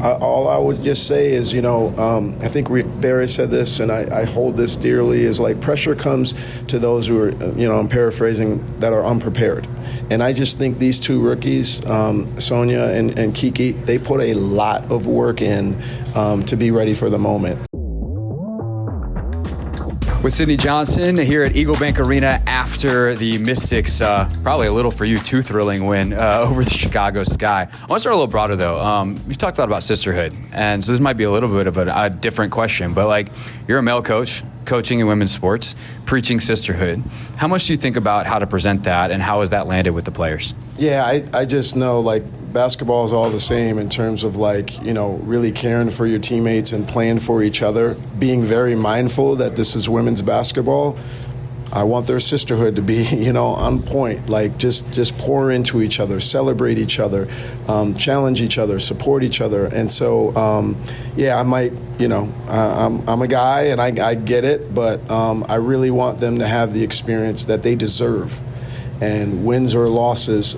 all I would just say is, I think Rick Barry said this, and I hold this dearly, is like pressure comes to those who are, I'm paraphrasing, that are unprepared. And I just think these two rookies, Sonia and Kiki, they put a lot of work in to be ready for the moment. With Sydney Johnson here at Eagle Bank Arena after the Mystics, probably a little for you, too thrilling win over the Chicago Sky. I want to start a little broader, though. We've talked a lot about sisterhood, and so this might be a little bit of a different question, but like, you're a male coach, coaching in women's sports, preaching sisterhood. How much do you think about how to present that, and how has that landed with the players? Yeah, I just know, like, basketball is all the same in terms of, like, really caring for your teammates and playing for each other, being very mindful that this is women's basketball. I want their sisterhood to be, on point. Like, just pour into each other, celebrate each other, challenge each other, support each other. And so, I might, I'm a guy and I get it, but I really want them to have the experience that they deserve. And wins or losses,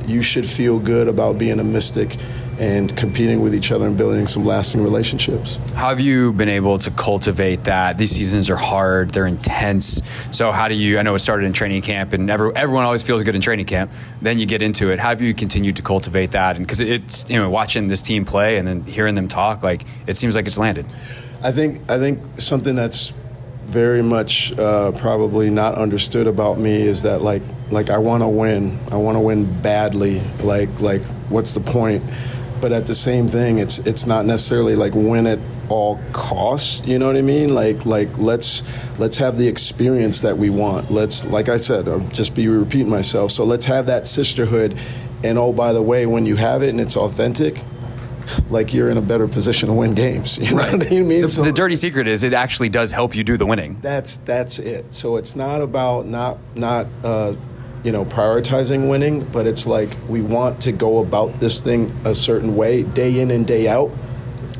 you should feel good about being a Mystic and competing with each other and building some lasting relationships. How have you been able to cultivate that? These seasons are hard, they're intense. So how do you, I know it started in training camp and everyone always feels good in training camp. Then you get into it. How have you continued to cultivate that? And because it's, watching this team play and then hearing them talk, like, it seems like it's landed. I think something that's very much probably not understood about me is that like I want to win. I want to win badly. Like what's the point? But at the same thing, it's not necessarily like win at all costs. You know what I mean? Like let's have the experience that we want. Let's, like I said, I'll just be repeating myself. So let's have that sisterhood. And oh, by the way, when you have it and it's authentic, like, you're in a better position to win games. You know right. what I mean? The dirty secret is it actually does help you do the winning. That's it. So it's not about not prioritizing winning, but it's like we want to go about this thing a certain way, day in and day out.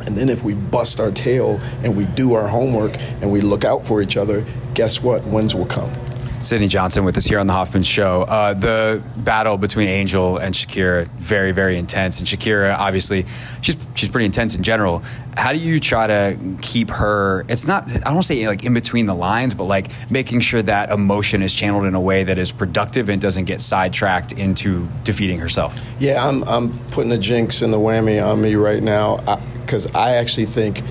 And then if we bust our tail and we do our homework and we look out for each other, guess what? Wins will come. Sydney Johnson with us here on the Hoffman Show. The battle between Angel and Shakira, very, very intense. And Shakira, obviously, she's pretty intense in general. How do you try to keep her, it's not, I don't want to say like in between the lines, but like making sure that emotion is channeled in a way that is productive and doesn't get sidetracked into defeating herself? Yeah, I'm putting a jinx and the whammy on me right now because I actually think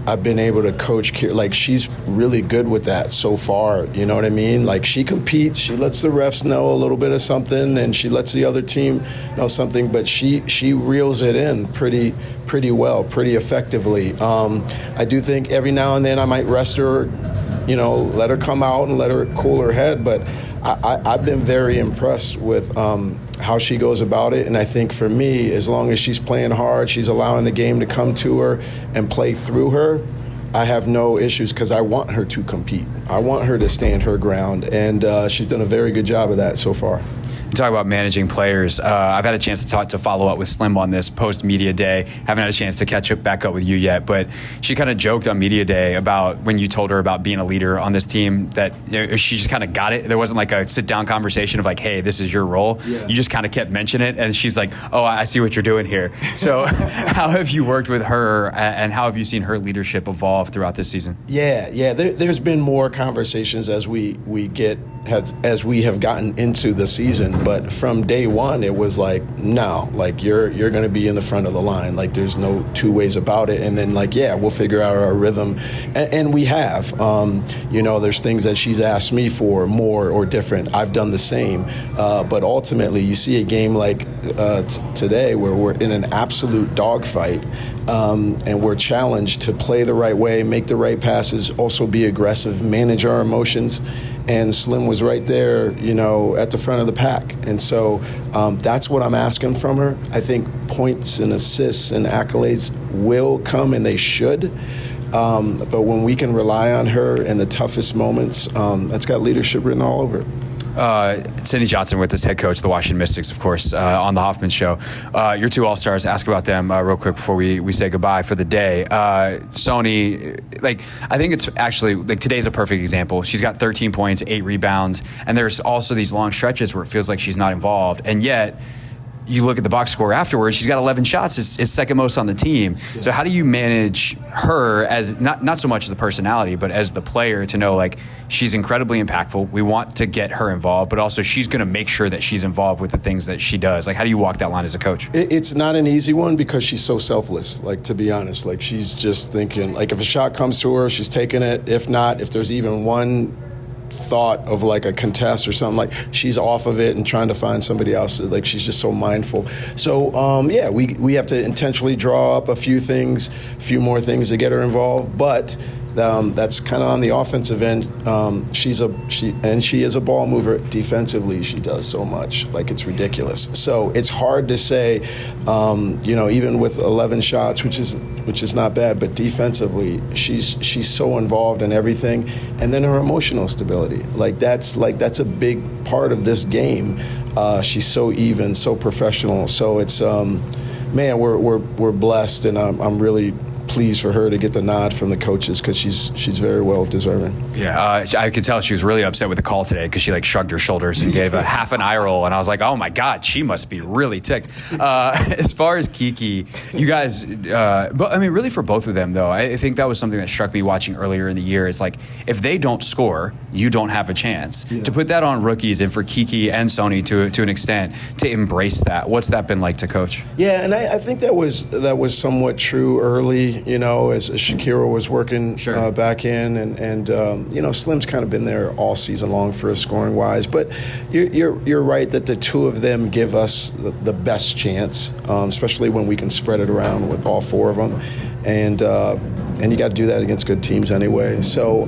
I've been able to coach, like, she's really good with that so far, you know what I mean? Like, she competes, she lets the refs know a little bit of something, and she lets the other team know something, but she reels it in pretty well, pretty effectively. I do think every now and then I might rest her, let her come out and let her cool her head, but I've been very impressed with how she goes about it, and I think for me, as long as she's playing hard, she's allowing the game to come to her and play through her, I have no issues because I want her to compete. I want her to stand her ground, and she's done a very good job of that so far. Talk about managing players. I've had a chance to follow up with Slim on this post media day. Haven't had a chance to catch back up with you yet, but she kind of joked on media day about when you told her about being a leader on this team that she just kind of got it. There wasn't like a sit down conversation of like, hey, this is your role. Yeah. You just kind of kept mentioning it, and she's like, oh, I see what you're doing here. So how have you worked with her, and how have you seen her leadership evolve throughout this season? Yeah. There's been more conversations as we have gotten into the season. But from day one, it was like, no, like you're going to be in the front of the line. Like there's no two ways about it. And then like, yeah, we'll figure out our rhythm. And we have, there's things that she's asked me for more or different. I've done the same. But ultimately, you see a game like today where we're in an absolute dogfight and we're challenged to play the right way, make the right passes, also be aggressive, manage our emotions. And Slim was right there, at the front of the pack. And so that's what I'm asking from her. I think points and assists and accolades will come, and they should. But when we can rely on her in the toughest moments, that's got leadership written all over it. Sydney Johnson with us, head coach of the Washington Mystics, of course, on the Hoffman Show. Your two All-Stars, ask about them real quick before we say goodbye for the day. Sony, I think it's actually, today's a perfect example. She's got 13 points, 8 rebounds, and there's also these long stretches where it feels like she's not involved, and yet you look at the box score afterwards, she's got 11 shots. It's second most on the team. Yeah. So how do you manage her as not so much as the personality, but as the player to know, like, she's incredibly impactful. We want to get her involved, but also she's going to make sure that she's involved with the things that she does. Like, how do you walk that line as a coach? It's not an easy one because she's so selfless, like, to be honest. Like, she's just thinking, like, if a shot comes to her, she's taking it. If not, if there's even one thought of like a contest or something, like, she's off of it and trying to find somebody else. Like, she's just so mindful. So we have to intentionally draw up a few more things to get her involved, but that's kind of on the offensive end. She is a ball mover. Defensively, she does so much, like, it's ridiculous. So it's hard to say, even with 11 shots, which is not bad, but defensively, she's so involved in everything. And then her emotional stability, that's a big part of this game. She's so even, so professional. So it's we're blessed, and I'm really pleased for her to get the nod from the coaches because she's very well deserving. Yeah, I could tell she was really upset with the call today because she like shrugged her shoulders and gave a half an eye roll, and I was like, oh my God, she must be really ticked. As far as Kiki, you guys, but I mean, really for both of them though, I think that was something that struck me watching earlier in the year. It's like, if they don't score, you don't have a chance. Yeah. To put that on rookies, and for Kiki and Sonia to an extent to embrace that, what's that been like to coach? Yeah, and I think that was somewhat true early. As Shakira was working back in, and Slim's kind of been there all season long for us scoring wise. But you're right that the two of them give us the best chance, especially when we can spread it around with all four of them, and you got to do that against good teams anyway. So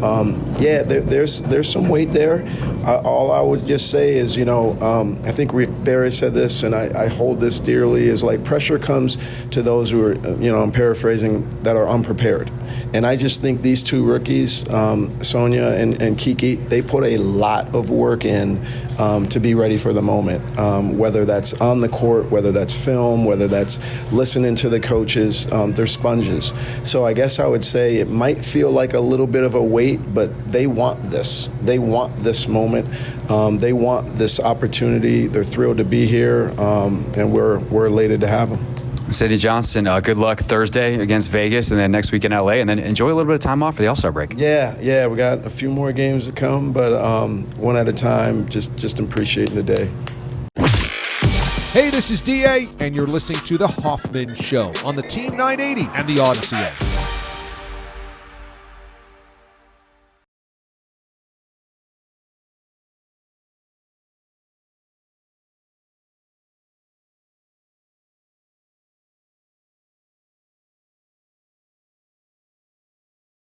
there's some weight there. All I would just say is, I think Rick Barry said this, and I hold this dearly, is like, pressure comes to those who are, I'm paraphrasing, that are unprepared. And I just think these two rookies, Sonia and Kiki, they put a lot of work in to be ready for the moment, whether that's on the court, whether that's film, whether that's listening to the coaches. They're sponges. So I guess I would say it might feel like a little bit of a weight, but they want this. They want this moment. They want this opportunity. They're thrilled to be here, and we're elated to have them. Sadie Johnson, good luck Thursday against Vegas, and then next week in LA, and then enjoy a little bit of time off for the All-Star break. Yeah, we got a few more games to come, but one at a time, just appreciating the day. Hey, this is DA, and you're listening to The Hoffman Show on the Team 980 and the Odyssey app.